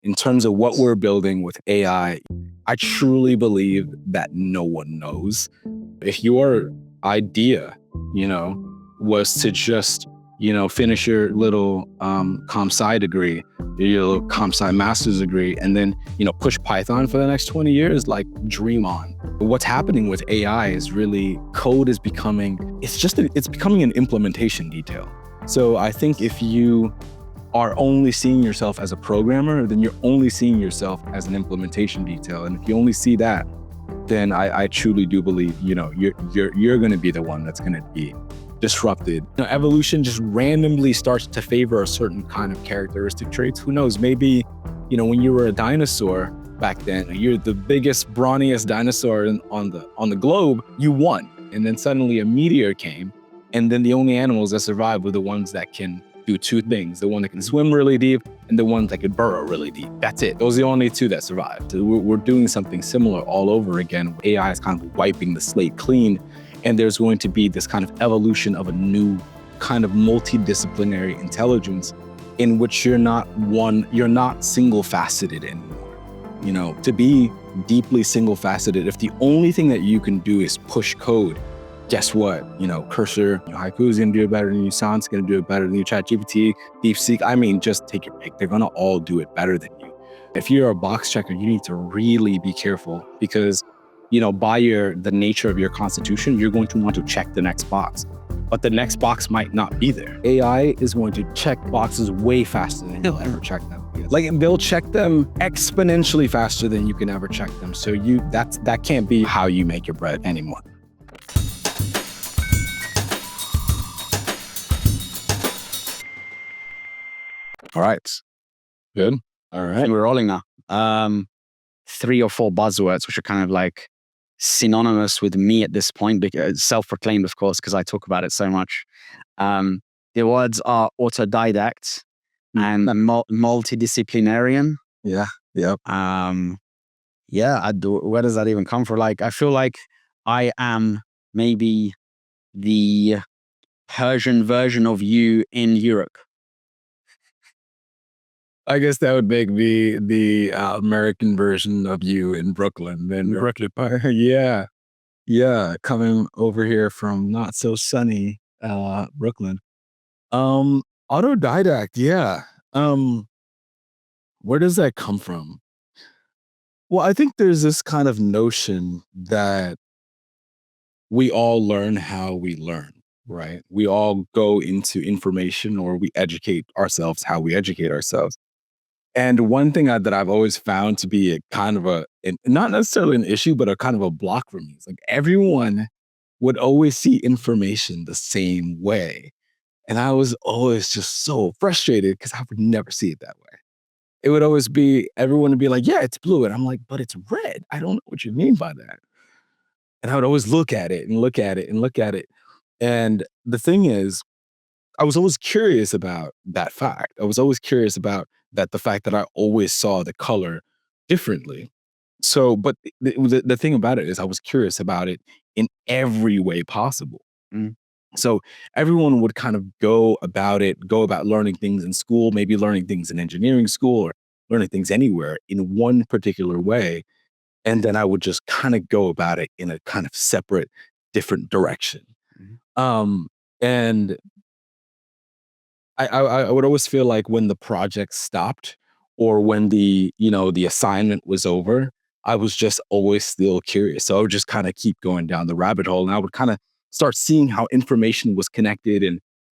in terms of what we're building with AI, I truly believe that no one knows. If your idea, was to just, finish your little comp sci degree, your little comp sci master's degree, and then, push Python for the next 20 years, like dream on. What's happening with AI is really code is becoming, it's becoming an implementation detail. So I think if you are only seeing yourself as a programmer, then you're only seeing yourself as an implementation detail. And if you only see that, then I truly do believe, you're going to be the one that's going to be disrupted. Evolution just randomly starts to favor a certain kind of characteristic traits. Who knows? Maybe, when you were a dinosaur back then, you're the biggest, brawniest dinosaur on the globe, you won. And then suddenly a meteor came, and then the only animals that survived were the ones that can do two things: the one that can swim really deep and the one that could burrow really deep. That's it. Those are the only two that survived. So we're doing something similar all over again. AI is kind of wiping the slate clean, and there's going to be this kind of evolution of a new kind of multidisciplinary intelligence in which you're not single-faceted anymore. To be deeply single-faceted, if the only thing that you can do is push code, guess what? Cursor, Haiku is going to do it better than you. Sound's going to do it better than you. ChatGPT, DeepSeek, just take your pick. They're going to all do it better than you. If you're a box checker, you need to really be careful because, by the nature of your constitution, you're going to want to check the next box. But the next box might not be there. AI is going to check boxes way faster than you'll ever check them. They'll check them exponentially faster than you can ever check them. So that can't be how you make your bread anymore. All right. Good. All right. We're rolling now. 3 or 4 buzzwords, which are kind of like synonymous with me at this point, because self-proclaimed, of course, because I talk about it so much. The words are autodidact and multidisciplinarian. Yeah. Yep. Where does that even come from? I feel like I am maybe the Persian version of you in Europe. I guess that would make me the American version of you in Brooklyn. Then Brooklyn. Yeah. Coming over here from not so sunny Brooklyn. Autodidact. Yeah. Where does that come from? Well, I think there's this kind of notion that we all learn how we learn, right? We all go into information, or we educate ourselves how we educate ourselves. And one thing that I've always found to be a kind of not necessarily an issue, but a kind of a block for me, is everyone would always see information the same way. And I was always just so frustrated because I would never see it that way. It would always be, everyone would be like, yeah, it's blue. And I'm like, but it's red. I don't know what you mean by that. And I would always look at it and look at it and look at it. And the thing is, I was always curious about that fact. I was always curious about the fact that I always saw the color differently. So, but the thing about it is I was curious about it in every way possible. So everyone would kind of go about learning things in school, maybe learning things in engineering school or learning things anywhere in one particular way. And then I would just kind of go about it in a kind of separate, different direction. And I would always feel like when the project stopped or when the assignment was over, I was just always still curious. So I would just kind of keep going down the rabbit hole, and I would kind of start seeing how information was connected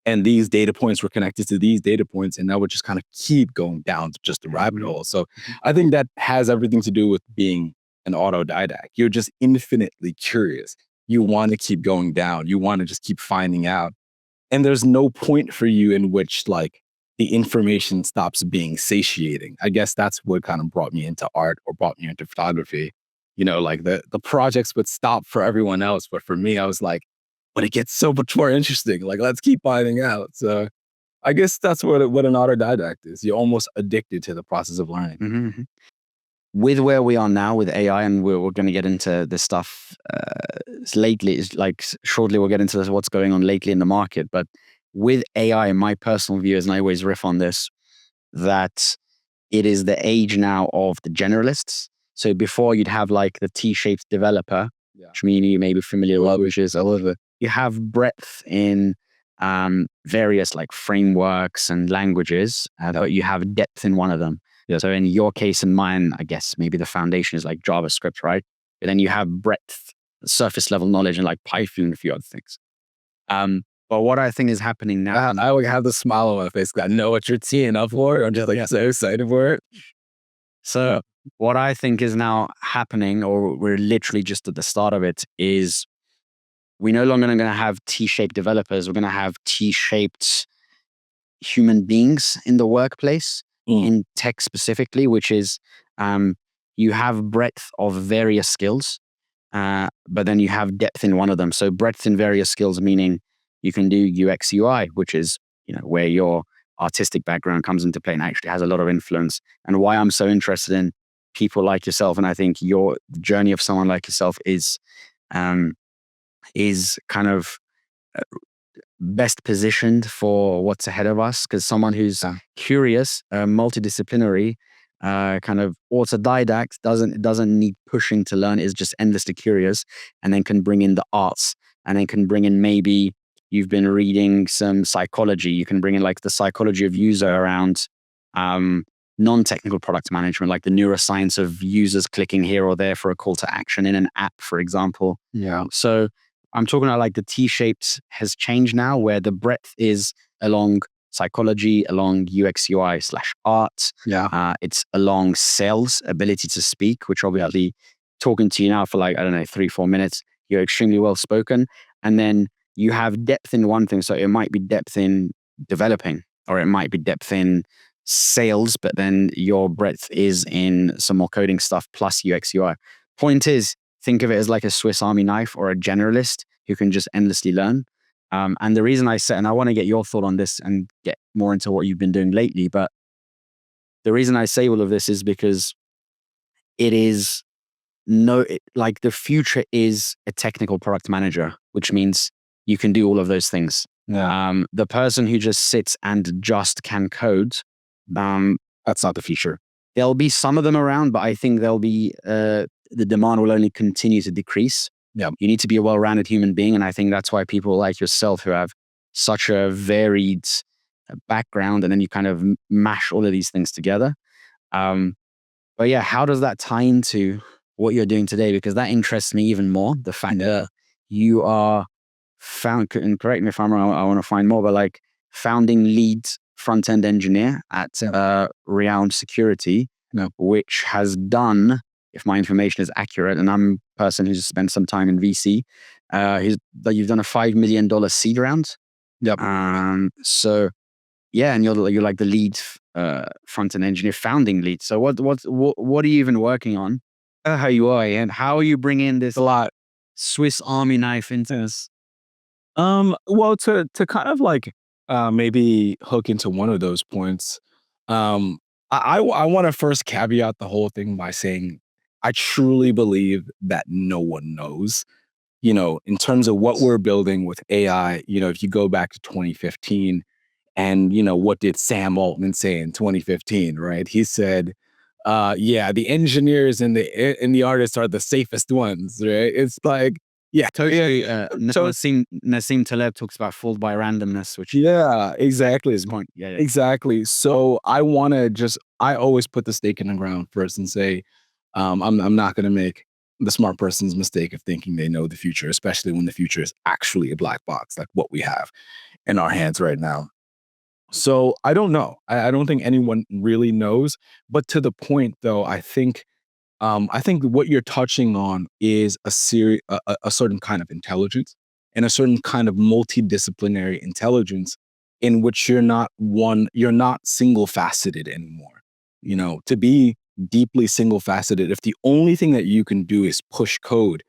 and these data points were connected to these data points. And I would just kind of keep going down to just the rabbit hole. So I think that has everything to do with being an autodidact. You're just infinitely curious. You want to keep going down. You want to just keep finding out. And there's no point for you in which the information stops being satiating. I guess that's what kind of brought me into art or brought me into photography. The projects would stop for everyone else. But for me, I was like, but it gets so much more interesting. Let's keep finding out. So I guess that's what an autodidact is. You're almost addicted to the process of learning. Mm-hmm. With where we are now with AI, and we're going to get into this stuff lately, shortly we'll get into what's going on lately in the market. But with AI, my personal view is, and I always riff on this, that it is the age now of the generalists. So before you'd have like the T-shaped developer, which you may be familiar with, which is you have breadth in various like frameworks and languages, but you have depth in one of them. Yeah. So in your case and mine, I guess maybe the foundation is like JavaScript, right? But then you have breadth, surface level knowledge, and like Python and a few other things. But what I think is happening now, I would have the smile on my face because I know what you're teeing up for. I'm just like so excited for it. So what I think is now happening, or we're literally just at the start of it, is we're no longer going to have T-shaped developers. We're going to have T-shaped human beings in the workplace, in tech specifically, which is you have breadth of various skills, but then you have depth in one of them. So breadth in various skills, meaning you can do UX UI, which is where your artistic background comes into play and actually has a lot of influence. And why I'm so interested in people like yourself, and I think your journey of someone like yourself is kind of best positioned for what's ahead of us, because someone who's curious, multidisciplinary, kind of autodidact, doesn't need pushing to learn, is just endlessly curious, and then can bring in the arts, and then can bring in, maybe you've been reading some psychology, you can bring in like the psychology of user around non-technical product management, like the neuroscience of users clicking here or there for a call to action in an app, for example. Yeah. So I'm talking about like the T-shaped has changed now, where the breadth is along psychology, along UX UI / art. Yeah. It's along sales, ability to speak, which obviously talking to you now for like, I don't know, 3-4 minutes, you're extremely well spoken. And then you have depth in one thing. So it might be depth in developing, or it might be depth in sales, but then your breadth is in some more coding stuff plus UX UI. Point is, think of it as like a Swiss Army knife or a generalist who can just endlessly learn. And the reason I said, and I want to get your thought on this and get more into what you've been doing lately, but the reason I say all of this is because it is like the future is a technical product manager, which means you can do all of those things. Yeah. The person who just sits and just can code, That's not the future. There'll be some of them around, but I think there'll be the demand will only continue to decrease. Yeah. You need to be a well-rounded human being, and I think that's why people like yourself, who have such a varied background, and then you kind of mash all of these things together. But yeah, how does that tie into what you're doing today? Because that interests me even more. The fact that you are and correct me if I'm wrong, I want to find more, but like founding lead front-end engineer at Renowned Security, which has done, if my information is accurate, and I'm a person who's spent some time in VC, you've done a $5 million seed round. Yep. So yeah, and you're like the lead front-end engineer, founding lead. So what are you even working on? How you are, and how are you bringing this a lot Swiss Army knife into this? Well, to kind of like maybe hook into one of those points, I want to first caveat the whole thing by saying I truly believe that no one knows. In terms of what we're building with AI, if you go back to 2015, and what did Sam Altman say in 2015, right? He said, yeah, the engineers and the artists are the safest ones, right? It's like, yeah, totally. Nassim Taleb talks about fooled by randomness, which exactly is point. Yeah, exactly. So I always put the stake in the ground first and say, I'm not going to make the smart person's mistake of thinking they know the future, especially when the future is actually a black box, like what we have in our hands right now. So I don't know. I don't think anyone really knows. But to the point, though, I think what you're touching on is a certain kind of intelligence, and a certain kind of multidisciplinary intelligence in which you're not single faceted anymore. To be deeply single faceted, if the only thing that you can do is push code,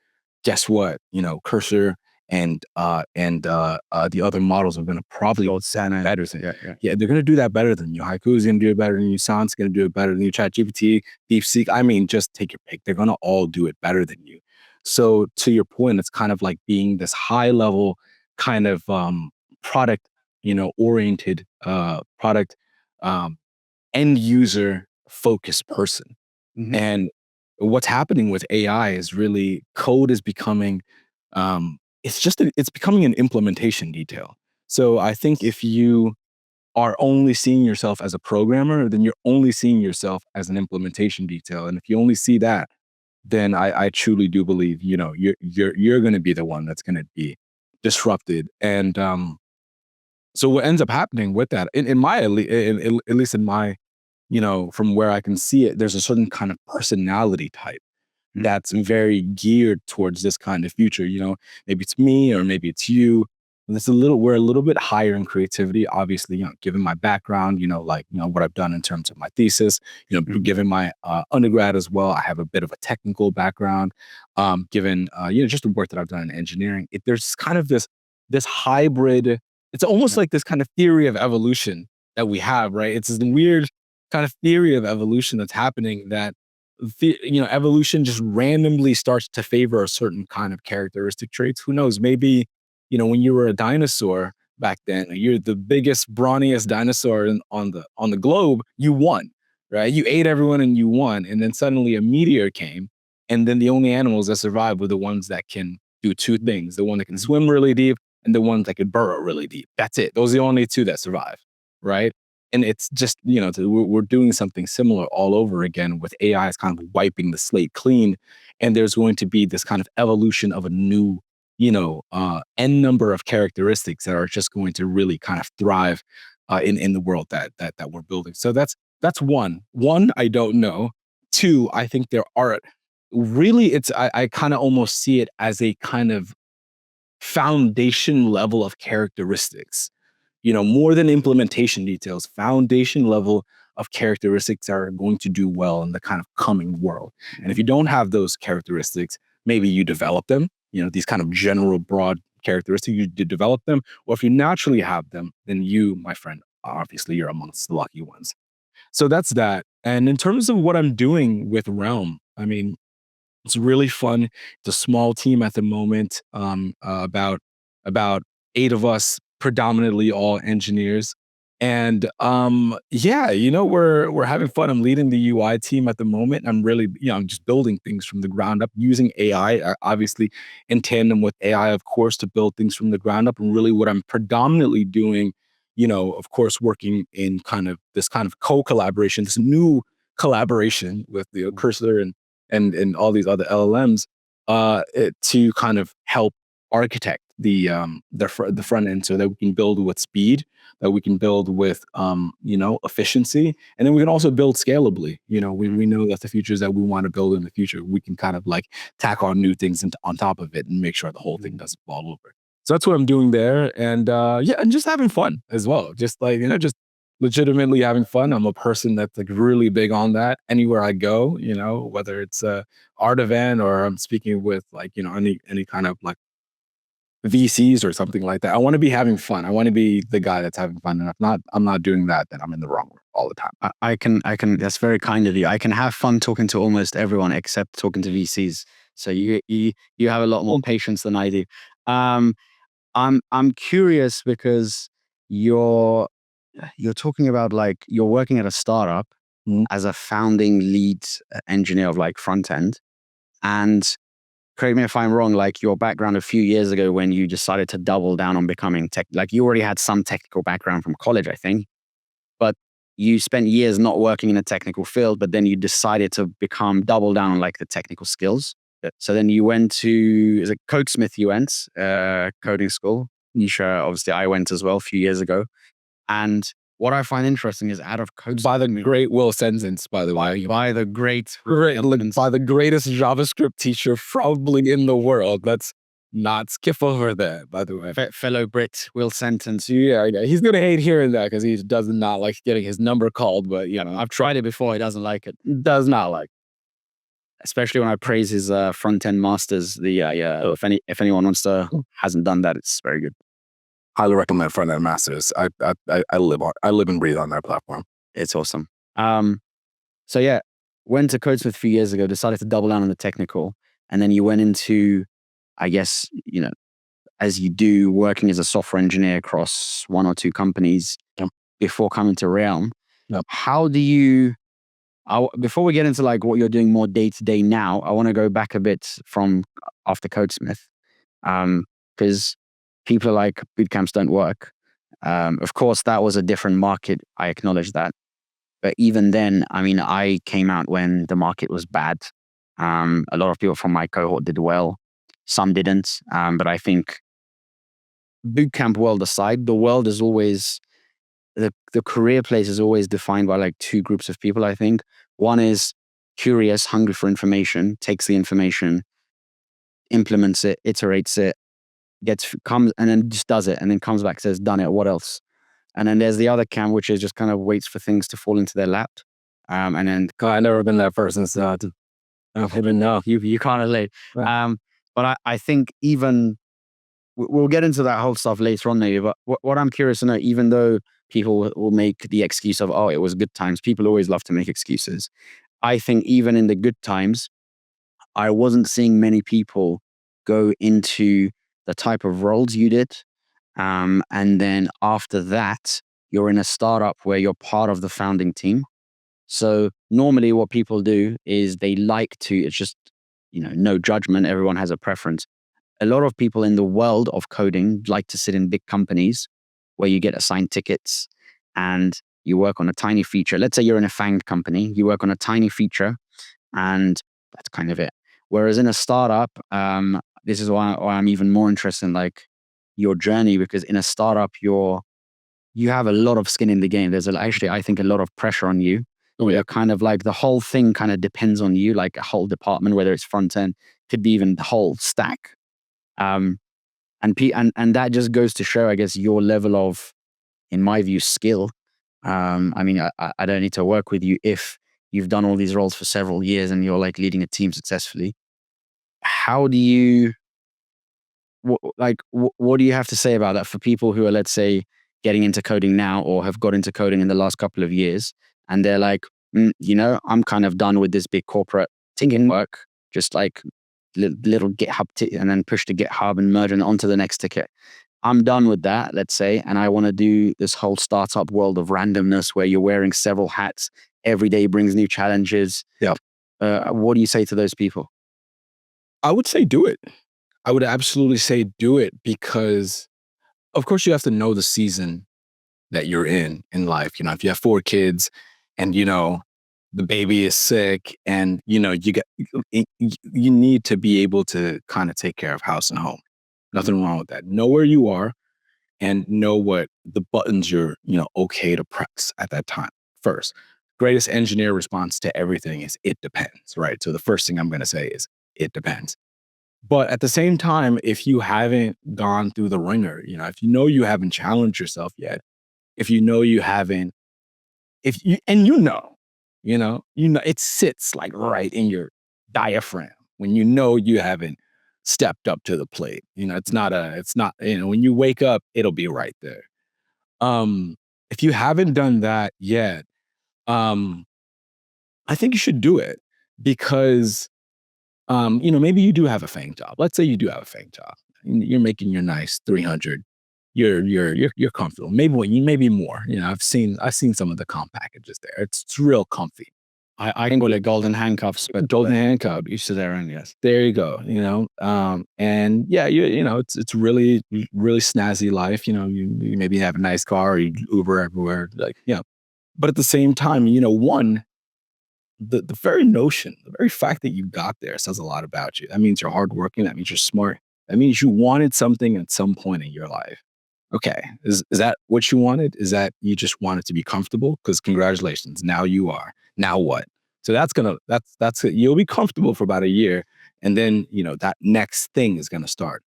guess what? Cursor and the other models are going to probably better than yeah, they're going to do that better than you. Haiku is going to do it better than you. Son's going to do it better than you. ChatGPT, DeepSeek, I mean, just take your pick. They're going to all do it better than you. So to your point, it's kind of like being this high level kind of product, oriented product end user focused person. Mhm. And what's happening with AI is really code is becoming, it's becoming an implementation detail. So I think if you are only seeing yourself as a programmer, then you're only seeing yourself as an implementation detail. And if you only see that, then I truly do believe, you're going to be the one that's going to be disrupted. And so what ends up happening with that, in my at least in my, from where I can see it, there's a certain kind of personality type that's very geared towards this kind of future. Maybe it's me or maybe it's you. And we're a little bit higher in creativity, obviously, given my background, what I've done in terms of my thesis, Mhm. given my undergrad as well. I have a bit of a technical background, given, just the work that I've done in engineering. There's kind of this hybrid, it's almost Yeah. like this kind of theory of evolution that we have, right? It's this weird kind of theory of evolution that's happening that evolution just randomly starts to favor a certain kind of characteristic traits. Who knows? Maybe, when you were a dinosaur back then, you're the biggest, brawniest dinosaur on the globe, you won, right? You ate everyone and you won. And then suddenly a meteor came. And then the only animals that survived were the ones that can do two things: the one that can swim really deep and the ones that could burrow really deep. That's it. Those are the only two that survive, right? And it's just, we're doing something similar all over again with AI is kind of wiping the slate clean. And there's going to be this kind of evolution of a new, n number of characteristics that are just going to really kind of thrive in the world that we're building. So that's one. One, I don't know. Two, I think there are really, I kind of almost see it as a kind of foundation level of characteristics, more than implementation details, foundation level of characteristics that are going to do well in the kind of coming world. And if you don't have those characteristics, maybe you develop them, these kind of general broad characteristics, you develop them. Or if you naturally have them, then you, my friend, obviously you're amongst the lucky ones. So that's that. And in terms of what I'm doing with Realm, I mean, it's really fun. It's a small team at the moment, about 8 of us, predominantly all engineers. And yeah, we're having fun. I'm leading the UI team at the moment. I'm really, I'm just building things from the ground up using AI, obviously in tandem with AI, of course, to build things from the ground up. And really what I'm predominantly doing, of course, working in kind of this kind of co-collaboration, this new collaboration with the Cursor and all these other LLMs, to kind of help architect the front end so that we can build with speed, that we can build with efficiency, and then we can also build scalably. We know that the features that we want to build in the future, we can kind of like tack on new things on top of it and make sure the whole thing doesn't fall over. So that's what I'm doing there, and yeah, and just having fun as well. Just like just legitimately having fun. I'm a person that's like really big on that. Anywhere I go, whether it's a art event or I'm speaking with like, any kind of like VCs or something like that. I want to be having fun. I want to be the guy that's having fun. And if not, I'm not doing that, then I'm in the wrong all the time. That's very kind of you. I can have fun talking to almost everyone except talking to VCs. So you have a lot more patience than I do. I'm curious because you're talking about like you're working at a startup as a founding lead engineer of like front end. And correct me if I'm wrong, like your background a few years ago when you decided to double down on becoming tech, like you already had some technical background from college, I think, but you spent years not working in a technical field, but then you decided to double down on like the technical skills. Yeah. So then you went to, is it Codesmith you went, coding school? Nisha, obviously I went as well a few years ago. And what I find interesting is out of Codesmith. By the great Will Sentence, by the way. By the great, by the greatest JavaScript teacher probably in the world. Let's not skip over that, by the way. Fellow Brit Will Sentence. Yeah, he's gonna hate hearing that because he does not like getting his number called. But I've tried it before. He doesn't like it. Does not like. Especially when I praise his front end masters. If anyone hasn't done that, it's very good. Highly recommend Front End Masters. I live and breathe on that platform. It's awesome. So yeah, went to Codesmith a few years ago, decided to double down on the technical, and then you went into, I guess, as you do, working as a software engineer across one or two companies before coming to Realm. Yep. How do you, before we get into like what you're doing more day to day now, I want to go back a bit from after Codesmith, because people are like boot camps don't work. Of course, that was a different market. I acknowledge that, but even then, I mean, I came out when the market was bad. A lot of people from my cohort did well, some didn't. But I think bootcamp world aside, the world is always the career place is always defined by like two groups of people. I think one is curious, hungry for information, takes the information, implements it, iterates it, comes and then just does it, and then comes back, says, "Done it. What else?" And then there's the other camp, which is just kind of waits for things to fall into their lap. And then God, I've never been that person, so I don't even know. you can't relate. Right. But I think even we'll get into that whole stuff later on, maybe. But what I'm curious to know, even though people will make the excuse of, oh, it was good times, people always love to make excuses. I think even in the good times, I wasn't seeing many people go into the type of roles you did. And then after that, you're in a startup where you're part of the founding team. So normally what people do is they like to, it's just, no judgment. Everyone has a preference. A lot of people in the world of coding like to sit in big companies where you get assigned tickets and you work on a tiny feature. Let's say you're in a FAANG company, you work on a tiny feature and that's kind of it. Whereas in a startup, this is why I'm even more interested in like your journey, because in a startup, you have a lot of skin in the game. There's actually, I think, a lot of pressure on you. Oh, yeah. You're kind of like the whole thing kind of depends on you, like a whole department, whether it's front end, could be even the whole stack. And that just goes to show, I guess, your level of, in my view, skill. I mean, I don't need to work with you if you've done all these roles for several years and you're like leading a team successfully. How do you, what do you have to say about that for people who are, let's say, getting into coding now or have got into coding in the last couple of years and they're like, I'm kind of done with this big corporate ticket work, just like little GitHub and then push to GitHub and merge it onto the next ticket. I'm done with that, let's say, and I want to do this whole startup world of randomness where you're wearing several hats. Every day brings new challenges. Yeah. What do you say to those people? I would say do it. I would absolutely say do it because, of course, you have to know the season that you're in life. If you have 4 kids and, the baby is sick and, you need to be able to kind of take care of house and home. Nothing wrong with that. Know where you are and know what the buttons you're, okay to press at that time. First, greatest engineer response to everything is it depends, right? So the first thing I'm going to say is it depends. But at the same time, if you haven't gone through the ringer, if you haven't challenged yourself yet, if you haven't, if you, and it sits like right in your diaphragm when you haven't stepped up to the plate. It's not, when you wake up, it'll be right there. If you haven't done that yet, I think you should do it because, maybe you do have a FAANG job. Let's say you do have a FAANG job. You're making your nice 300. You're comfortable. Maybe more. I've seen some of the comp packages there. It's real comfy. I call it golden handcuffs, but Golden handcuff. used to their own, yes. There you go. And yeah, it's really, really snazzy life. You maybe have a nice car or you Uber everywhere. But at the same time, one, the very notion, the very fact that you got there says a lot about you. That means you're hardworking. That means you're smart. That means you wanted something at some point in your life. Okay. Is that what you wanted? Is that you just wanted to be comfortable? Because congratulations, now you are. Now what? So that's it. You'll be comfortable for about a year. And then, that next thing is going to start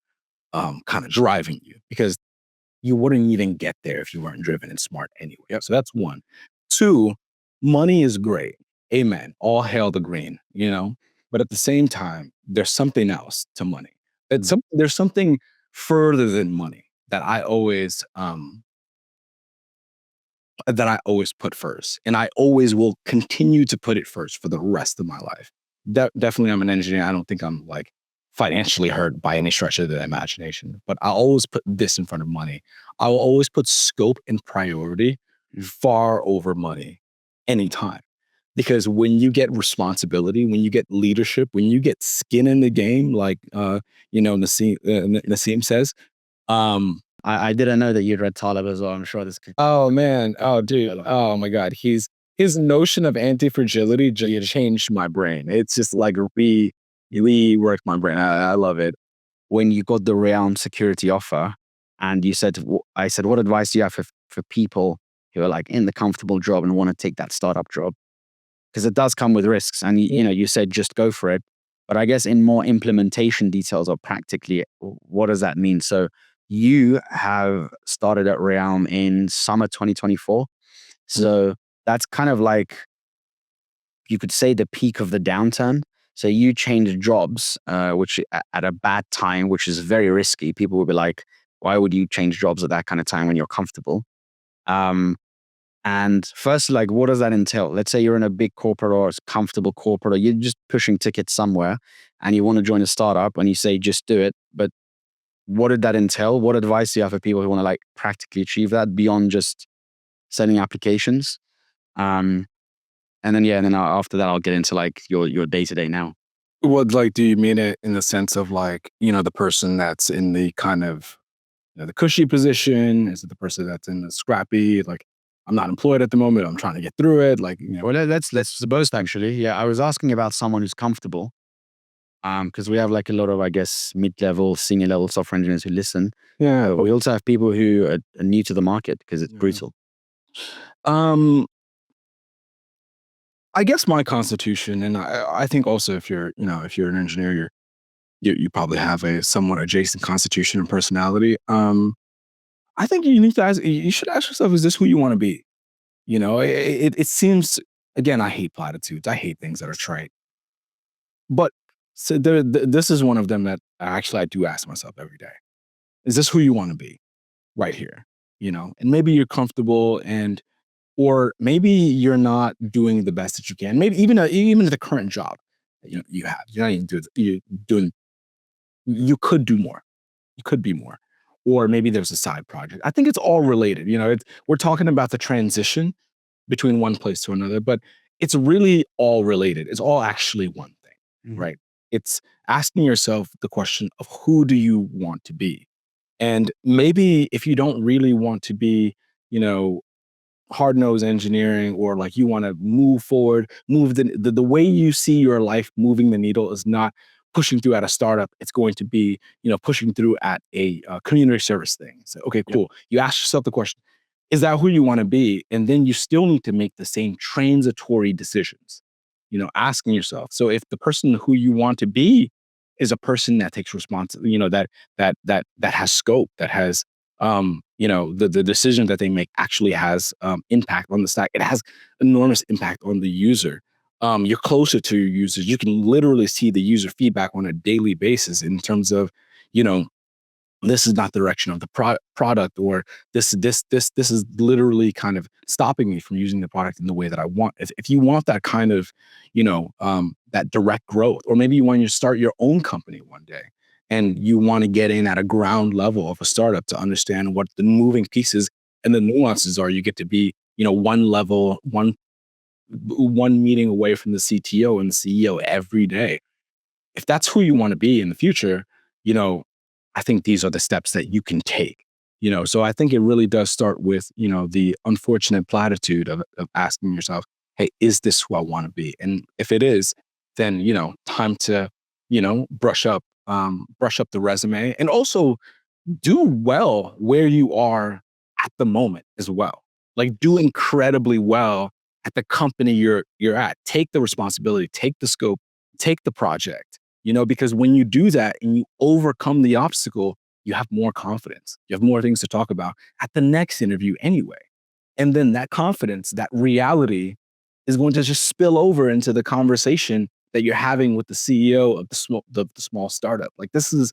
kind of driving you because you wouldn't even get there if you weren't driven and smart anyway. Yep. So that's one. 2, money is great. Amen. All hail the green, But at the same time, there's something else to money. There's something further than money that I always put first. And I always will continue to put it first for the rest of my life. Definitely I'm an engineer. I don't think I'm like financially hurt by any stretch of the imagination, but I always put this in front of money. I will always put scope and priority far over money anytime. Because when you get responsibility, when you get leadership, when you get skin in the game, like Nassim says, I didn't know that you'd read Talib as well. I'm sure this could. oh man, oh dude, oh my God, his notion of anti-fragility just changed my brain. It's just like reworked my brain. I love it. When you got the Realm security offer, and you said, I said, what advice do you have for people who are like in the comfortable job and want to take that startup job? Because it does come with risks, and you said just go for it. But I guess in more implementation details or practically, what does that mean? So you have started at Realm in summer 2024. So that's kind of like, you could say, the peak of the downturn. So you changed jobs, which at a bad time, which is very risky. People would be like, why would you change jobs at that kind of time when you're comfortable? And first, like, what does that entail? Let's say you're in a big corporate or a comfortable corporate, or you're just pushing tickets somewhere and you want to join a startup and you say, just do it. But what did that entail? What advice do you have for people who want to like practically achieve that beyond just sending applications? And then after that, I'll get into like your day to day now. Well, like, do you mean it in the sense of like, the person that's in the kind of the cushy position? Is it the person that's in the scrappy, like, I'm not employed at the moment, I'm trying to get through it, like, Well, let's both actually. Yeah, I was asking about someone who's comfortable, because we have like a lot of, I guess, mid-level, senior level software engineers who listen. yeah. But we also have people who are new to the market because it's brutal. I guess my constitution, and I think also if you're an engineer, you probably have a somewhat adjacent constitution and personality. I think you should ask yourself, is this who you want to be? It seems, again, I hate platitudes. I hate things that are trite. But so this is one of them that actually I do ask myself every day. Is this who you want to be right here? And maybe you're comfortable, or maybe you're not doing the best that you can. Maybe even the current job that you have, you're not even doing. You could do more. You could be more. Or maybe there's a side project. I think it's all related. We're talking about the transition between one place to another, but it's really all related. It's all actually one thing, right? It's asking yourself the question of, who do you want to be? And maybe if you don't really want to be, hard-nosed engineering, or like you want to move forward, move the way you see your life moving the needle is not pushing through at a startup. It's going to be, pushing through at a community service thing. So, okay, cool. Yep. You ask yourself the question, is that who you want to be? And then you still need to make the same transitory decisions, asking yourself. So if the person who you want to be is a person that takes responsibility, that has scope, that has the decision that they make actually has impact on the stack. It has enormous impact on the user. You're closer to your users. You can literally see the user feedback on a daily basis in terms of, this is not the direction of the product, or this is literally kind of stopping me from using the product in the way that I want. If you want that kind of, that direct growth, or maybe you want to start your own company one day, and you want to get in at a ground level of a startup to understand what the moving pieces and the nuances are. You get to be, one meeting away from the CTO and the CEO every day. If that's who you want to be in the future, I think these are the steps that you can take. So I think it really does start with, the unfortunate platitude of asking yourself, hey, is this who I want to be? And if it is, then, time to, brush up the resume, and also do well where you are at the moment as well. Like, do incredibly well at the company you're at. Take the responsibility, take the scope, take the project, because when you do that and you overcome the obstacle, you have more confidence. You have more things to talk about at the next interview anyway. And then that confidence, that reality, is going to just spill over into the conversation that you're having with the CEO of the small startup. Like, this is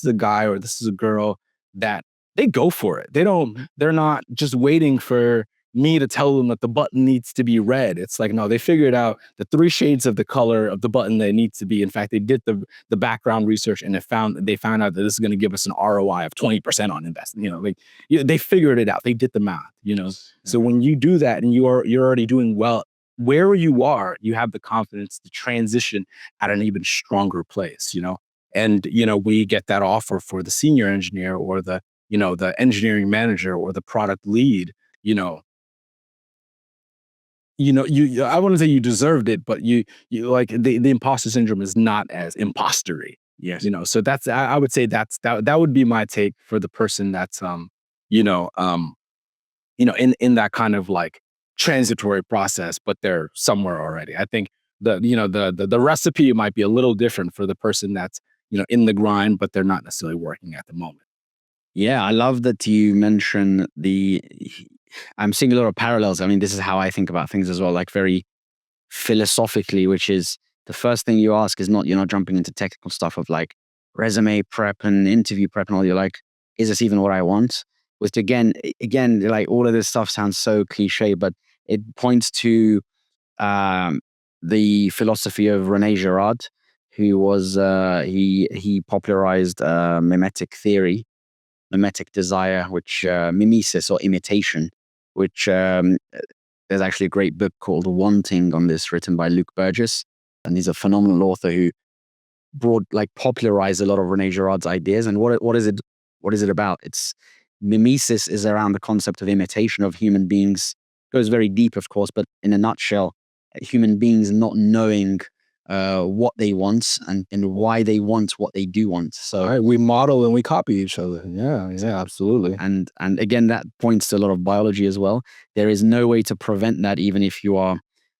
a guy, or this is a girl that they go for it. They're not just waiting for me to tell them that the button needs to be red. It's like, no, they figured out the 3 shades of the color of the button that it needs to be. In fact, they did the background research, and they found out that this is going to give us an ROI of 20% on investment. They figured it out. They did the math, So when you do that, and you're already doing well where you are, you have the confidence to transition at an even stronger place, And, we get that offer for the senior engineer or the engineering manager or the product lead, I wouldn't say you deserved it, but you like the imposter syndrome is not as impostery. Yes. So I would say that would be my take for the person that's you know, um, in that kind of like transitory process, but they're somewhere already. I think the recipe might be a little different for the person that's, in the grind, but they're not necessarily working at the moment. Yeah, I love that you mention I'm seeing a lot of parallels. I mean, this is how I think about things as well, like very philosophically, which is the first thing you ask is not, you're not jumping into technical stuff of like resume prep and interview prep and all. You're like, is this even what I want? Which again, like all of this stuff sounds so cliche, but it points to um, the philosophy of Rene Girard, who was he popularized mimetic theory, mimetic desire, which mimesis or imitation, which there's actually a great book called Wanting on this, written by Luke Burgess, and he's a phenomenal author who popularized a lot of Rene Girard's ideas. And what is it? What is it about? It's mimesis is around the concept of imitation of human beings. Goes very deep, of course, but in a nutshell, human beings not knowing what they want and why they want what they do want. So All right, we model and we copy each other. Yeah, absolutely. and again, that points to a lot of biology as well. There is no way to prevent that, even if you are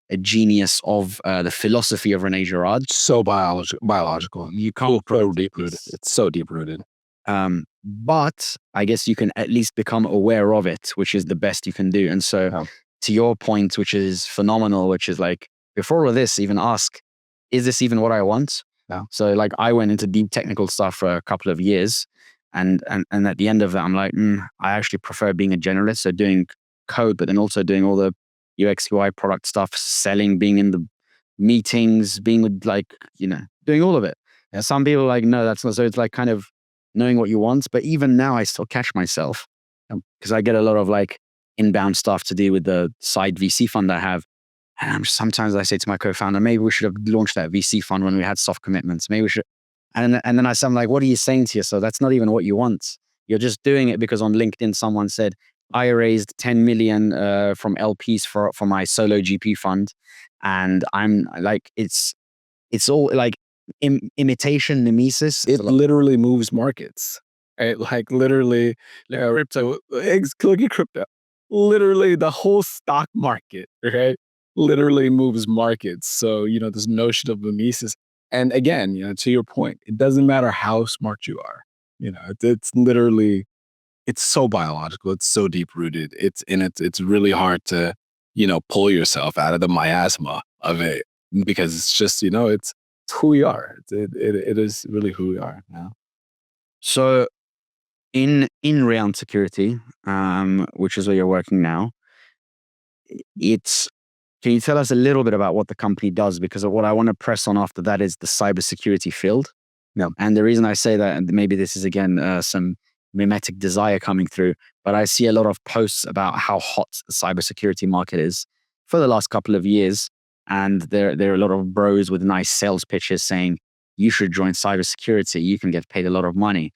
a genius of the philosophy of Rene Girard. So biological. You can't So deep rooted. It's so deep rooted. But I guess you can at least become aware of it, which is the best you can do. And so, to your point, which is phenomenal, which is like, before all this, even ask, is this even what I want? Yeah. So like, I went into deep technical stuff for a couple of years, and at the end of that, I'm like, I actually prefer being a generalist, so doing code, but then also doing all the UX UI product stuff, selling, being in the meetings, being with doing all of it. Yeah. Some people are like, no, that's not. So it's like kind of knowing what you want. But even now, I still catch myself because I get a lot of like inbound stuff to do with the side VC fund I have. And sometimes I say to my co-founder, maybe we should have launched that VC fund when we had soft commitments. Maybe we should. And then I'm like, what are you saying to yourself? That's not even what you want. You're just doing it because on LinkedIn, someone said, I raised 10 million from LPs for my solo GP fund. And I'm like, it's all like imitation, mimesis. It literally moves markets. Right? Like literally, crypto, look at crypto. Literally, the whole stock market, right? Literally moves markets. So, this notion of mimesis. And again, to your point, it doesn't matter how smart you are. It's literally, it's so biological. It's so deep rooted. It's really hard to, pull yourself out of the miasma of it because it's just, it's who we are. It is really who we are now. So in round security, which is where you're working now, can you tell us a little bit about what the company does? Because what I want to press on after that is the cybersecurity field. Yeah. And the reason I say that, and maybe this is again some mimetic desire coming through, but I see a lot of posts about how hot the cybersecurity market is for the last couple of years. And there are a lot of bros with nice sales pitches saying, you should join cybersecurity. You can get paid a lot of money.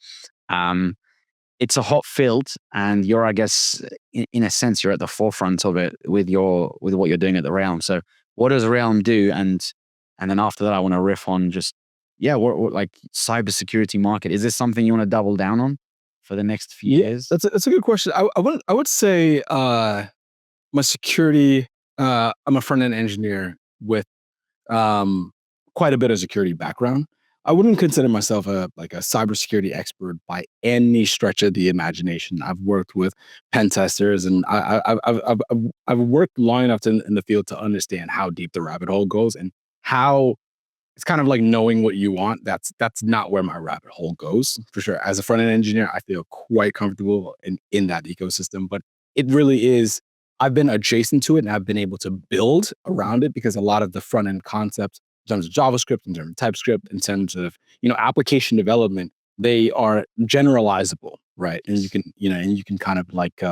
It's a hot field, and you're, I guess, in a sense, you're at the forefront of it with what you're doing at the Realm. So, what does Realm do? And then after that, I want to riff on just what like cybersecurity market. Is this something you want to double down on for the next few years? That's a good question. I would say my security. I'm a front end engineer with quite a bit of security background. I wouldn't consider myself a cybersecurity expert by any stretch of the imagination. I've worked with pen testers, and I've worked long enough in the field to understand how deep the rabbit hole goes and how it's kind of like knowing what you want. That's not where my rabbit hole goes for sure. As a front end engineer, I feel quite comfortable in that ecosystem, but it really is. I've been adjacent to it and I've been able to build around it because a lot of the front end concepts in terms of JavaScript, in terms of TypeScript, in terms of, application development they are generalizable, right? And you can, and you can kind of like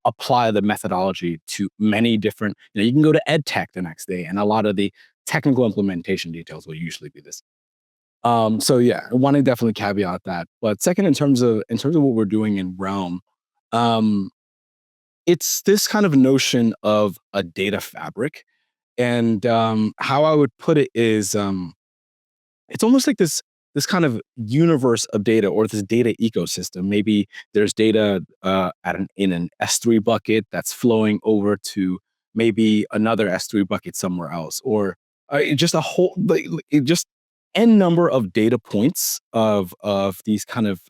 apply the methodology to many different, you can go to ed tech the next day, and a lot of the technical implementation details will usually be this. So yeah, I want to definitely caveat that. But second, in terms of what we're doing in Realm, um, it's this kind of notion of a data fabric. And how I would put it is, it's almost like this kind of universe of data, or this data ecosystem. Maybe there's data in an S3 bucket that's flowing over to maybe another S3 bucket somewhere else, or just a whole, just n number of data points of these kind of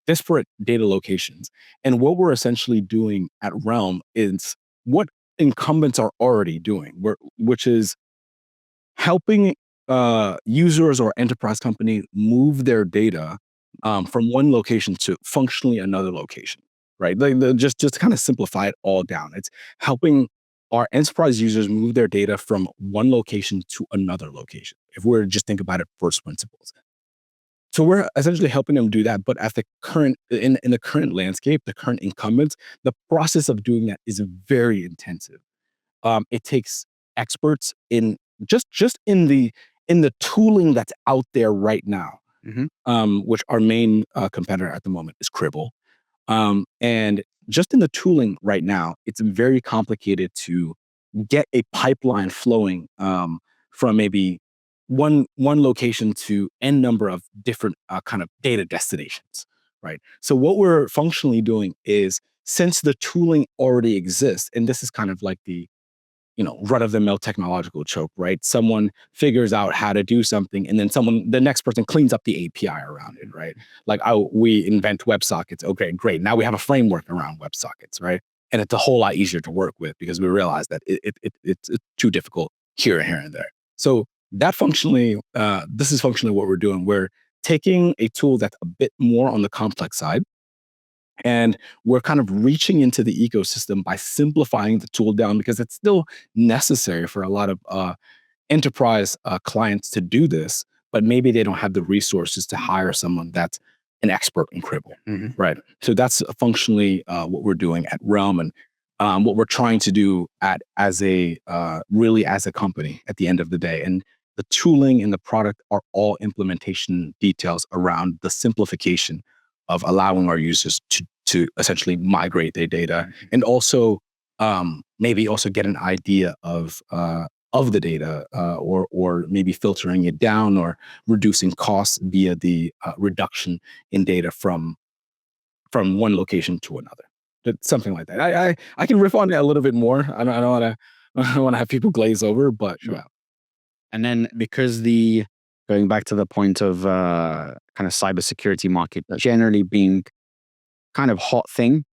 disparate data locations. And what we're essentially doing at Realm is what incumbents are already doing, which is helping users or enterprise company move their data from one location to functionally another location, right? Just to kind of simplify it all down, it's helping our enterprise users move their data from one location to another location. If we're just think about it first principles, so we're essentially helping them do that. But at the current in the current landscape, the current incumbents, the process of doing that is very intensive. It takes experts in just in the tooling that's out there right now, Mhm. which our main competitor at the moment is Cribble. And just in the tooling right now, it's very complicated to get a pipeline flowing from maybe one location to n number of different kind of data destinations, right? So what we're functionally doing is, since the tooling already exists, and this is kind of like the run-of-the-mill technological trope, right? Someone figures out how to do something, and then the next person cleans up the API around it, right? Like, we invent WebSockets. Okay, great. Now we have a framework around WebSockets, right? And it's a whole lot easier to work with because we realize that it's too difficult here and there. So this is functionally what we're doing. We're taking a tool that's a bit more on the complex side, and we're kind of reaching into the ecosystem by simplifying the tool down, because it's still necessary for a lot of enterprise clients to do this, but maybe they don't have the resources to hire someone that's an expert in Cribble, Mhm. right? So that's functionally what we're doing at Realm, and what we're trying to do really as a company at the end of the day. And the tooling and the product are all implementation details around the simplification of allowing our users to essentially migrate their data, and also maybe also get an idea of the data, or maybe filtering it down, or reducing costs via the reduction in data from one location to another. Something like that. I can riff on it a little bit more. I don't want to I don't want to have people glaze over, but Sure. yeah. And then because going back to the point of kind of cybersecurity market generally being kind of hot thing,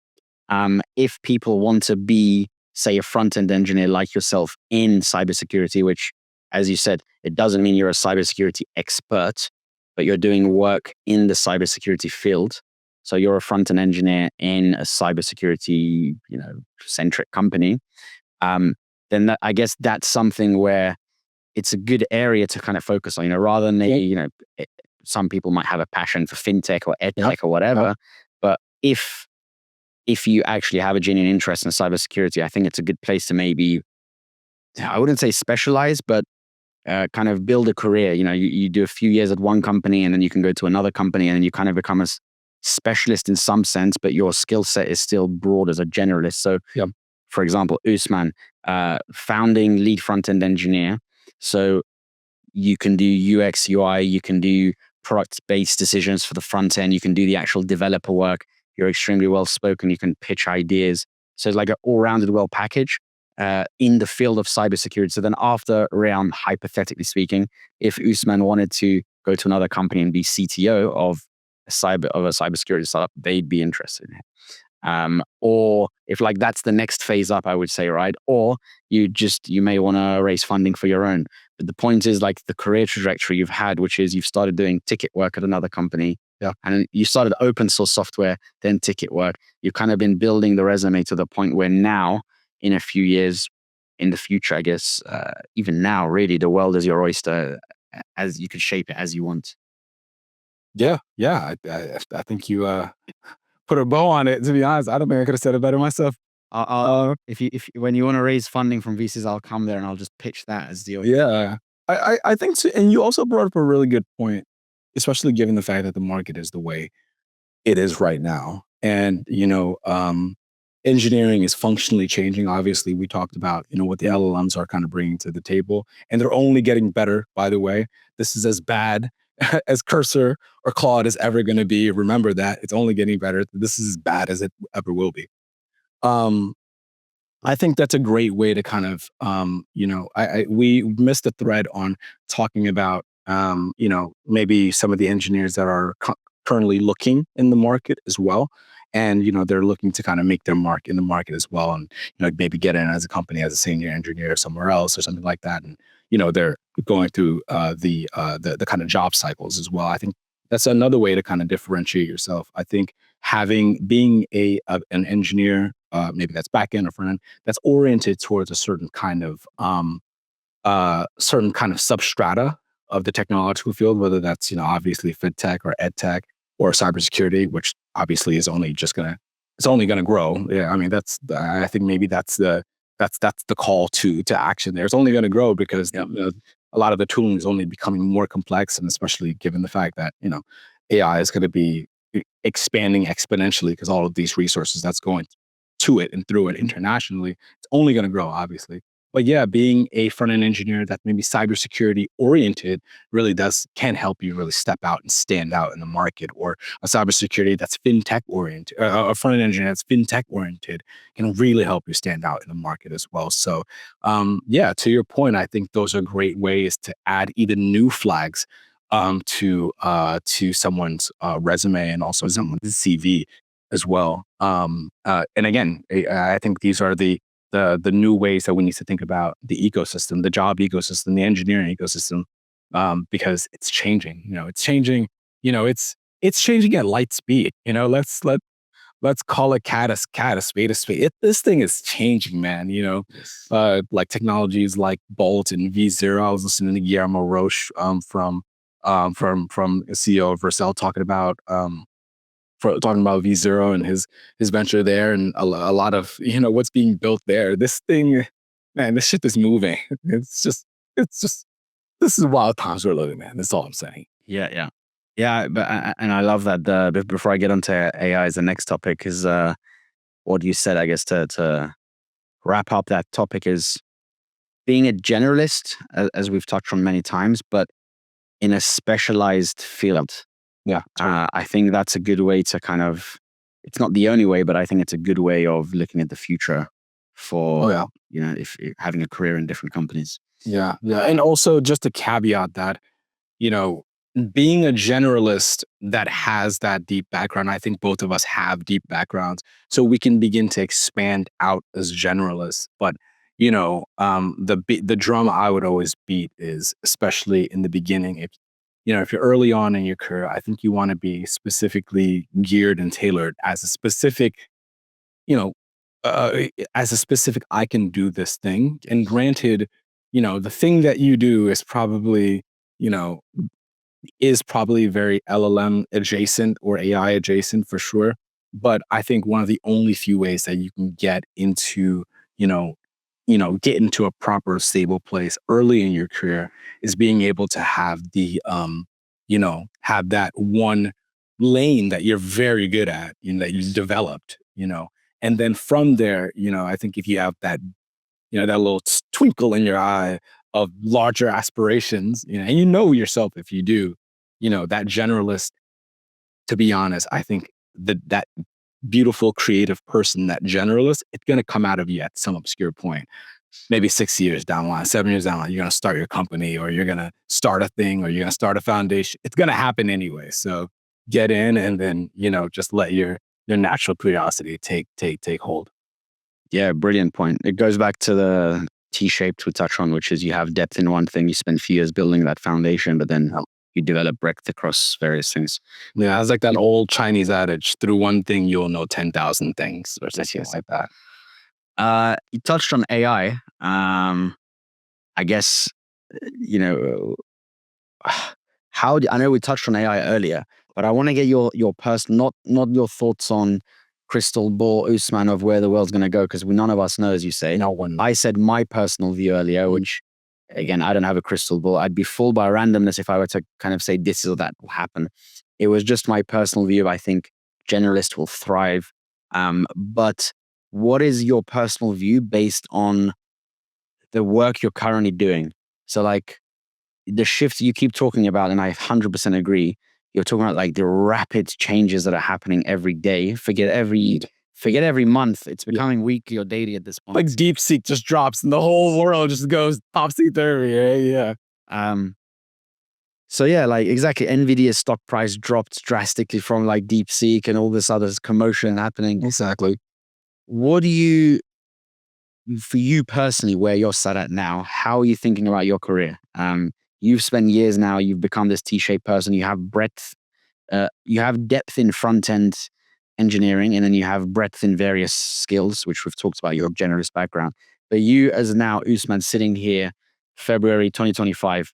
if people want to be, say, a front-end engineer like yourself in cybersecurity, which, as you said, it doesn't mean you're a cybersecurity expert, but you're doing work in the cybersecurity field. So you're a front-end engineer in a cybersecurity, centric company. Then I guess that's something where it's a good area to kind of focus on, rather than some people might have a passion for fintech or ed Yeah. tech or whatever. But if you actually have a genuine interest in cybersecurity, I think it's a good place to maybe, I wouldn't say specialize, but kind of build a career. You do a few years at one company, and then you can go to another company, and then you kind of become a specialist in some sense, but your skill set is still broad as a generalist. So, Yeah. for example, Ousman, founding lead front-end engineer. So you can do UX, UI, you can do product-based decisions for the front end, you can do the actual developer work. You're extremely well-spoken, you can pitch ideas. So it's like an all-rounded well package in the field of cybersecurity. So then after around, hypothetically speaking, if Ousman wanted to go to another company and be CTO of a cybersecurity startup, they'd be interested in it. Or if like that's the next phase up, I would say, right? Or you may want to raise funding for your own. But the point is, like, the career trajectory you've had, which is you've started doing ticket work at another company. Yeah. And you started open source software, then ticket work. You've kind of been building the resume to the point where now, in a few years in the future, I guess, even now, really, the world is your oyster, as you can shape it as you want. Yeah, yeah. I think you put a bow on it. To be honest, I don't think I could have said it better myself. If when you want to raise funding from VCs, I'll come there and I'll just pitch that as the. Yeah, I think so. And you also brought up a really good point, especially given the fact that the market is the way it is right now. And, engineering is functionally changing. Obviously, we talked about, what the LLMs are kind of bringing to the table, and they're only getting better, by the way. This is as bad as Cursor or Claude is ever going to be. Remember that it's only getting better. This is as bad as it ever will be. Um, I think that's a great way to kind of, we missed a thread on talking about, maybe some of the engineers that are currently looking in the market as well. And, they're looking to kind of make their mark in the market as well. And, maybe get in as a company as a senior engineer somewhere else or something like that. And, they're going through the kind of job cycles as well. I think that's another way to kind of differentiate yourself. I think being an engineer, maybe that's back end or front end, that's oriented towards a certain kind of substrata of the technological field, whether that's, obviously fintech or ed tech or cybersecurity, which obviously it's only gonna grow. Yeah, I mean, I think maybe that's the call to action there. It's only gonna grow because a lot of the tooling is only becoming more complex, and especially given the fact that, AI is gonna be expanding exponentially because all of these resources that's going to it and through it internationally, it's only gonna grow, obviously. But yeah, being a front end engineer that maybe cybersecurity oriented really can help you really step out and stand out in the market, or a cybersecurity that's fintech oriented, a front end engineer that's fintech oriented can really help you stand out in the market as well. So, yeah, to your point, I think those are great ways to add even new flags to someone's resume and also someone's CV as well. And again, I think these are the new ways that we need to think about the ecosystem, the job ecosystem, the engineering ecosystem, because it's changing. It's changing. It's changing at light speed. Let's call it cat, a spade a spade. This thing is changing, man. Like technologies like Bolt and V0. I was listening to Guillermo Roche from CEO of Vercel talking about V0 and his venture there, and a lot of what's being built there. This thing, man, this shit is moving. It's just this is wild times we're living, man. That's all I'm saying. Yeah. But and I love that. Before I get onto AI, as the next topic is what you said. I guess to wrap up that topic is being a generalist, as we've touched on many times, but in a specialized field. Yeah, totally. I think that's a good way to kind of. It's not the only way, but I think it's a good way of looking at the future for Oh yeah, if having a career in different companies. yeah, yeah. And also just to caveat that, you know, being a generalist that has that deep background, I think both of us have deep backgrounds, so we can begin to expand out as generalists. But the drum I would always beat is, especially in the beginning, if you're early on in your career, I think you want to be specifically geared and tailored as a specific, you know, I can do this thing. And granted, the thing that you do you know, is probably very LLM adjacent or AI adjacent for sure. But I think one of the only few ways that you can you know, get into a proper stable place early in your career is being able to have that one lane that you're very good at, that you've developed, and then from there, I think if you have that little twinkle in your eye of larger aspirations, and yourself if you do, that generalist, to be honest, I think that beautiful creative person, that generalist, it's going to come out of you at some obscure point. Maybe 6 years down the line, 7 years down the line, you're going to start your company, or you're going to start a thing, or you're going to start a foundation. It's going to happen anyway. So get in, and then, just let your natural curiosity take hold. Yeah, brilliant point. It goes back to the T-shaped we touch on, which is you have depth in one thing, you spend a few years building that foundation, but then you develop breadth across various things. Yeah, it's like that old Chinese adage: through one thing, you'll know 10,000 things, or something like that. You touched on AI. I guess, I know we touched on AI earlier. But I want to get your personal, not your thoughts on crystal ball, Ousman, of where the world's going to go, because none of us know, as you say. No one. I said my personal view earlier, which again, I don't have a crystal ball. I'd be fooled by randomness if I were to kind of say this or that will happen. It was just my personal view. I think generalist will thrive. But what is your personal view based on the work you're currently doing? So like the shifts you keep talking about, and I 100% agree. You're talking about like the rapid changes that are happening every day. Forget every month. It's becoming weekly or daily at this point. Like DeepSeek just drops and the whole world just goes topsy-turvy. Yeah. So yeah, like exactly. Nvidia's stock price dropped drastically from like DeepSeek and all this other commotion happening. Exactly. What do you, for you personally, where you're sat at now, how are you thinking about your career? You've spent years now, you've become this T-shaped person, you have breadth, you have depth in front-end engineering, and then you have breadth in various skills, which we've talked about, your generalist background. But you as now, Ousman, sitting here, February 2025,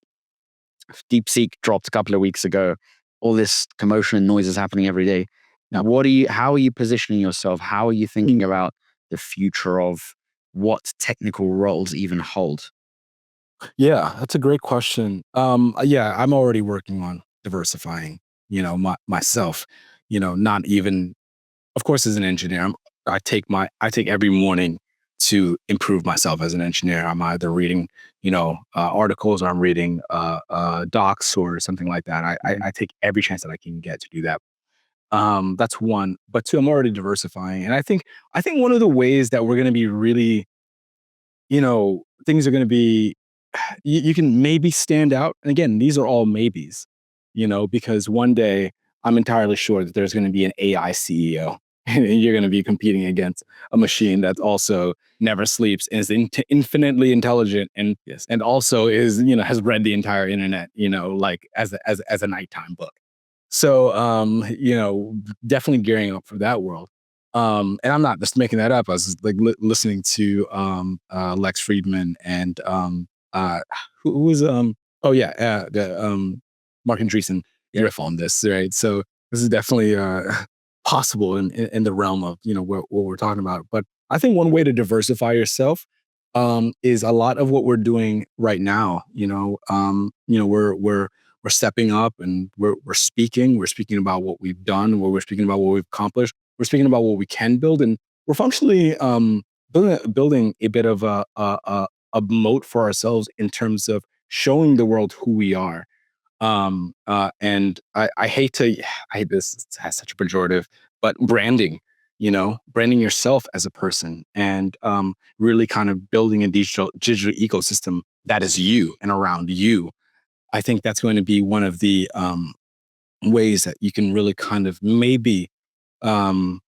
DeepSeek dropped a couple of weeks ago, all this commotion and noise is happening every day. Now, how are you positioning yourself? How are you thinking about the future of what technical roles even hold? Yeah, that's a great question. Yeah, I'm already working on diversifying, myself, not even, of course, as an engineer, I take every morning to improve myself as an engineer. I'm either reading, articles, or I'm reading docs or something like that. I take every chance that I can get to do that. That's one. But two, I'm already diversifying. And I think one of the ways that we're going to be really, things are going to be, you can maybe stand out. And again, these are all maybes, because one day I'm entirely sure that there's going to be an AI CEO and you're going to be competing against a machine that also never sleeps and is infinitely intelligent and and also is, has read the entire internet, like as a nighttime book. So, definitely gearing up for that world. And I'm not just making that up. I was like listening to Lex Friedman and uh who was oh yeah the Mark Andreessen riff on this, right? So this is definitely possible in the realm of what we're talking about. But I think one way to diversify yourself is a lot of what we're doing right now. We're stepping up and we're speaking about what we've done, we're speaking about what we've accomplished, we're speaking about what we can build, and we're functionally building a bit of a moat for ourselves in terms of showing the world who we are. And I hate this, it has such a pejorative, but branding yourself as a person and really kind of building a digital ecosystem that is you and around you. I think that's going to be one of the ways that you can really kind of maybe um,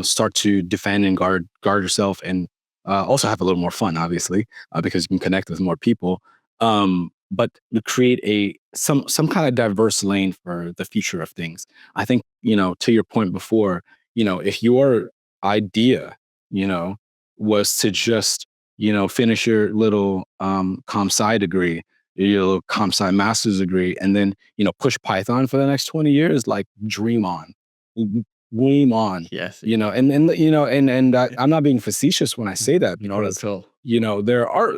start to defend and guard yourself, and also have a little more fun, obviously, because you can connect with more people. But to create some kind of diverse lane for the future of things. I think, to your point before, if your idea, was to just, finish your little comp sci degree, your little comp sci master's degree, and then, push Python for the next 20 years, like dream on. Dream on. Yes. I'm not being facetious when I say that, because there are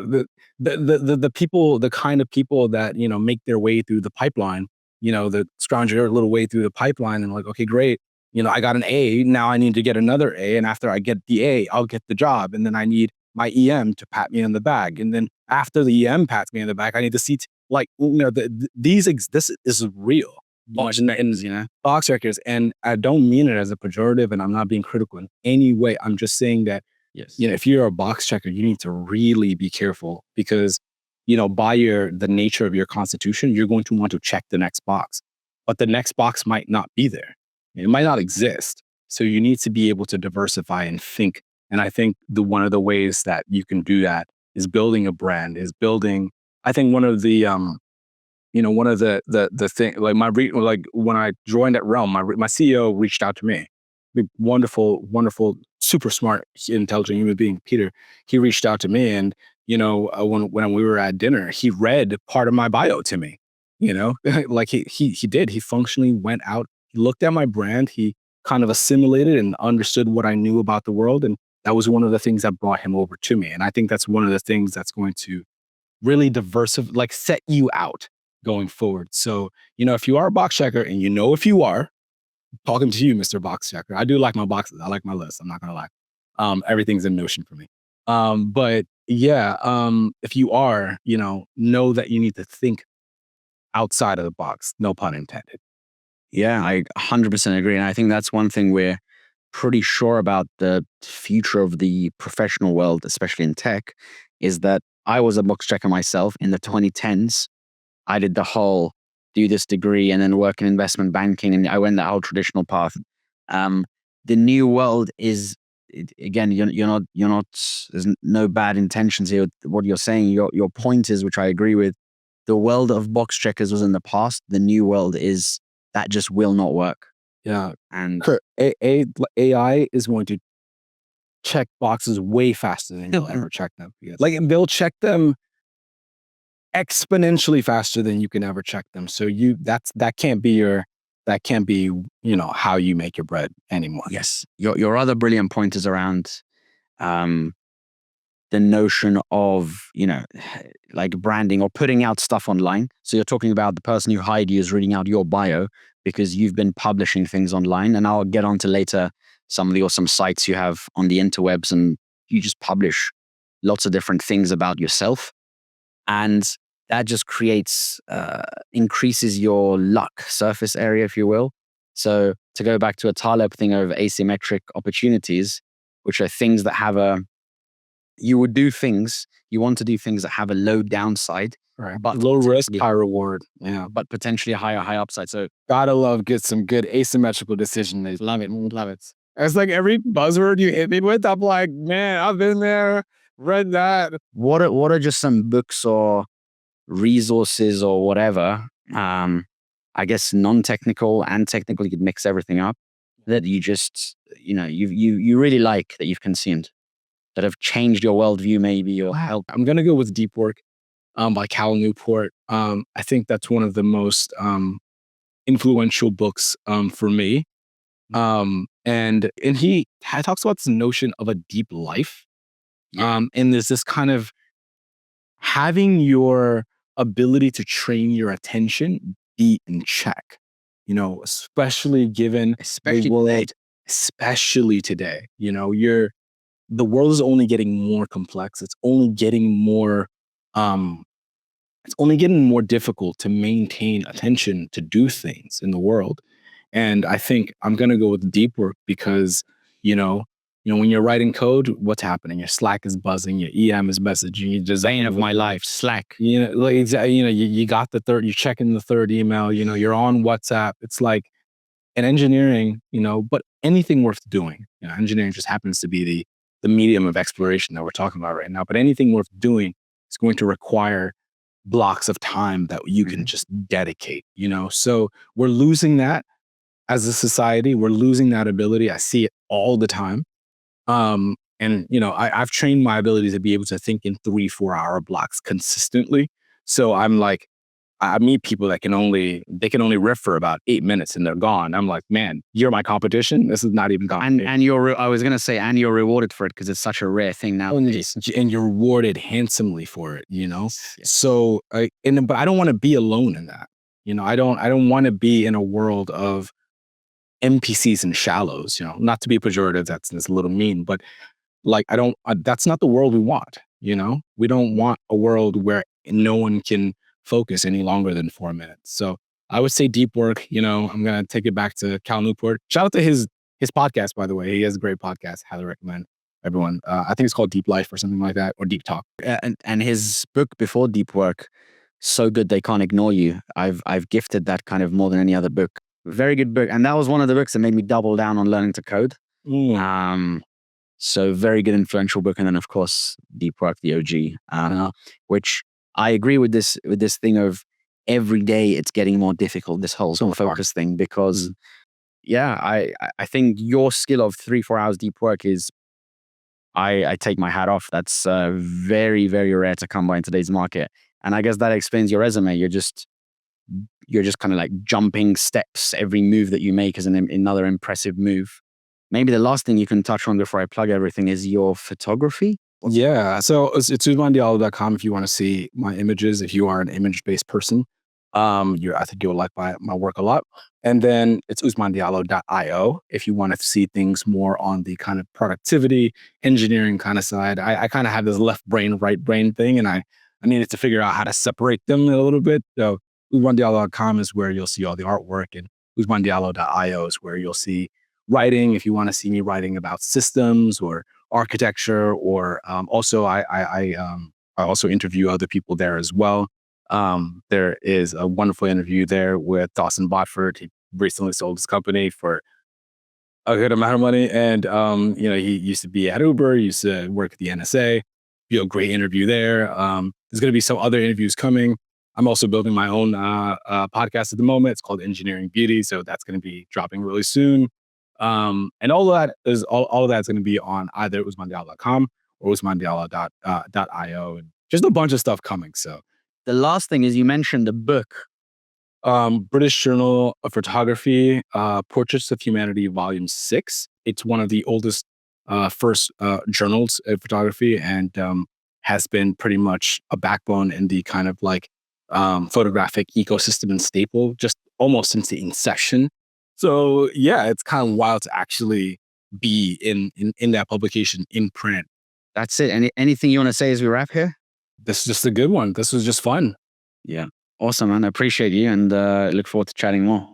the people, the kind of people that make their way through the pipeline, that scrounge their little way through the pipeline and like, okay, great, I got an A, now I need to get another A, and after I get the A, I'll get the job, and then I need my EM to pat me on the back, and then after the EM pats me on the back, I need the CT. Like, this is real. Box records, Box records. And I don't mean it as a pejorative, and I'm not being critical in any way. I'm just saying that, yes, if you're a box checker, you need to really be careful, because, by the nature of your constitution, you're going to want to check the next box, but the next box might not be there. It might not exist. So you need to be able to diversify and think. And I think one of the ways that you can do that is building a brand, I think one of the one of the thing, like like when I joined at Realm, my CEO reached out to me, big, wonderful, super smart, intelligent human being, Peter. He reached out to me, and when we were at dinner, he read part of my bio to me. Like he did. He functionally went out He looked at my brand. He kind of assimilated and understood what I knew about the world. And that was one of the things that brought him over to me. And I think that's one of the things that's going to really diversify, like set you out going forward. So, if you are a box checker and if you are, talking to you, Mr. Box Checker. I do like my boxes. I like my list. I'm not gonna lie. Everything's in Notion for me. But yeah, if you are, know that you need to think outside of the box. No pun intended. Yeah, I 100% agree. And I think that's one thing we're pretty sure about the future of the professional world, especially in tech, is that I was a box checker myself in the 2010s. I did the whole do this degree and then work in investment banking, and I went the whole traditional path. Um, the new world is again, you're not. There's no bad intentions here. What you're saying, your point is, which I agree with. The world of box checkers was in the past. The new world is that just will not work. Yeah. And AI is going to check boxes way faster than you'll ever check them. Like they'll check them exponentially faster than you can ever check them. So that can't be how you make your bread anymore. yes, your other brilliant point is around the notion of, like branding or putting out stuff online. So you're talking about the person who hired you is reading out your bio because you've been publishing things online. And I'll get on to later some of the awesome sites you have on the interwebs, and you just publish lots of different things about yourself. And that just increases your luck surface area, if you will. So to go back to a Taleb thing of asymmetric opportunities, which are things that you want to do things that have a low downside, right? But low risk, high reward. Yeah. But potentially a high upside. So gotta get some good asymmetrical decision. Love it. It's like every buzzword you hit me with, I'm like, man, I've been there, read that. What are just some books or resources or whatever? I guess non-technical and technical, you could mix everything up, that you just, you really like, that you've consumed, that have changed your worldview maybe, or helped. I'm going to go with Deep Work by Cal Newport. I think that's one of the most influential books for me. And he talks about this notion of a deep life. And there's this kind of having your ability to train your attention be in check, especially given the world, especially today. The world is only getting more complex. It's only getting more difficult to maintain attention to do things in the world. And I think I'm going to go with Deep Work because, when you're writing code, what's happening? Your Slack is buzzing, your EM is messaging, your design of my life, Slack. You got you're checking the third email, you're on WhatsApp. It's like in engineering, but anything worth doing, engineering just happens to be the medium of exploration that we're talking about right now. But anything worth doing is going to require blocks of time that you can just dedicate, So we're losing that as a society. We're losing that ability. I see it all the time. And I've trained my ability to be able to think in 3-4 hour blocks consistently. So I'm like, I meet people that can only riff for about 8 minutes and they're gone. I'm like, man, you're my competition. This is not even competition. And I was gonna say, and you're rewarded for it because it's such a rare thing now. And you're rewarded handsomely for it, Yes. So, but I don't want to be alone in that. I don't want to be in a world of NPCs and shallows. Not to be pejorative, that's a little mean, but like that's not the world we want. We don't want a world where no one can focus any longer than 4 minutes. So I would say Deep Work. I'm gonna take it back to Cal Newport. Shout out to his podcast, by the way. He has a great podcast. Highly recommend everyone. I think it's called Deep Life or something like that, or Deep Talk. And his book before Deep Work, So Good They Can't Ignore You. I've gifted that kind of more than any other book. Very good book, and that was one of the books that made me double down on learning to code. So very good, influential book. And then of course, Deep Work, the OG, which I agree with this thing of every day it's getting more difficult, this whole focus thing, because I think your skill of 3-4 hours deep work is, I take my hat off. That's very, very rare to come by in today's market. And I guess that explains your resume. You're just you're just kind of like jumping steps. Every move that you make is another impressive move. Maybe the last thing you can touch on before I plug everything is your photography. Yeah. So it's ousmandiallo.com if you want to see my images, if you are an image-based person. I think you'll like my work a lot. And then it's ousmandiallo.io if you want to see things more on the kind of productivity, engineering kind of side. I kind of have this left brain, right brain thing, and I needed to figure out how to separate them a little bit. So ousmandiallo.com is where you'll see all the artwork, and ousmandiallo.io is where you'll see writing if you want to see me writing about systems or architecture, or also I also interview other people there as well. There is a wonderful interview there with Dawson Botford. He recently sold his company for a good amount of money, and he used to be at Uber, used to work at the NSA. Be a great interview there. There's going to be some other interviews coming. I'm also building my own podcast at the moment. It's called Engineering Beauty, so that's going to be dropping really soon. And all of that's going to be on either ousmandiallo.com or ousmandiallo.io, and just a bunch of stuff coming. So the last thing is you mentioned the book. British Journal of Photography, Portraits of Humanity, Volume 6. It's one of the oldest first journals of photography, and has been pretty much a backbone in the kind of like photographic ecosystem and staple just almost since the inception. So yeah, it's kind of wild to actually be in that publication in print. That's it. Anything you want to say as we wrap here? This is just a good one. This was just fun. Yeah. Awesome, man. I appreciate you and look forward to chatting more.